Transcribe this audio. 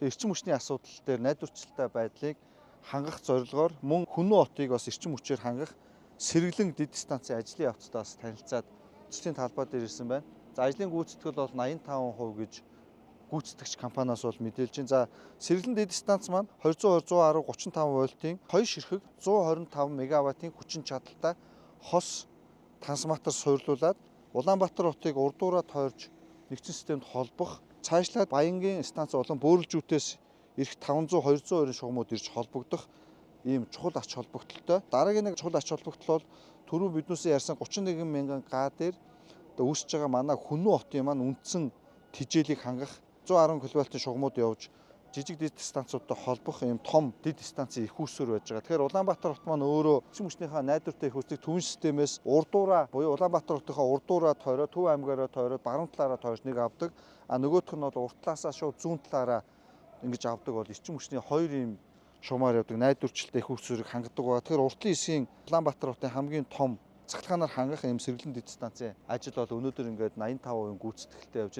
Эрчим хүчний асуудал дээр найдварчилтай байдлыг хангах зорилгоор мөн Хүннү хотыг бас эрчим хүчээр хангах сэргэлэн дэд станцын ажлын явцдаас танилцаад төслийн талбай дээр ирсэн байна. За ажлын гүйцэтгэл бол 85% гэж гүйцэтгэгч компаниас бол мэдээлж байна. За сэргэлэн дэд станц маань 200-110 35 вольтын 2 ширхэг 125 мегаваттын хүчин чадалтай хос трансформатор суйрлуулад Улаанбаатар хотыг урдуураа тойрж нэгдсэн системд холбох, цаашлаад Баянгийн станц болон Бөөрөлжүүтээс ирэх 500-200 орчим шугамууд ирж холбогдох ийм чухал ач холбогдолтой. Дараагийн нэг чухал ач холбогдол бол түрүү биднээсээ ярьсан 31 мянган га дээр үүсэж байгаа манай Хүннү хотын маань үндсэн тэжээлийг хангах 110 кВт-ийн шугамууд явж жижиг дэд станцуудтай холбох ийм том дэд станцын их үүсвэр байж байгаа. Тэгэхээр Улаанбаатар хот маань өөрөө эрчим хүчнийхээ найдвартай их үүсдэг түвэн системээс урдуураа буюу Улаанбаатар хотынхаа урдуураа тойроод Төв аймгаараа тойроод баруун талаараа тойрч нэг авдаг. А нөгөөх нь бол урт талаасаа шууд зүүн талаараа ингэж авдаг бол эрчим хүчний хоёр ийм шугамаар явдаг найдварчилтай их үүсвэрийг хангадаг байгаа. Тэгэхээр уртлын хэсгийн Улаанбаатар хотын хамгийн том цахилгаанаар хангах ийм сэргэлэн дэд станцын ажил бол өнөөдөр ингээд 85% гүйцэтгэлтэй явж байна.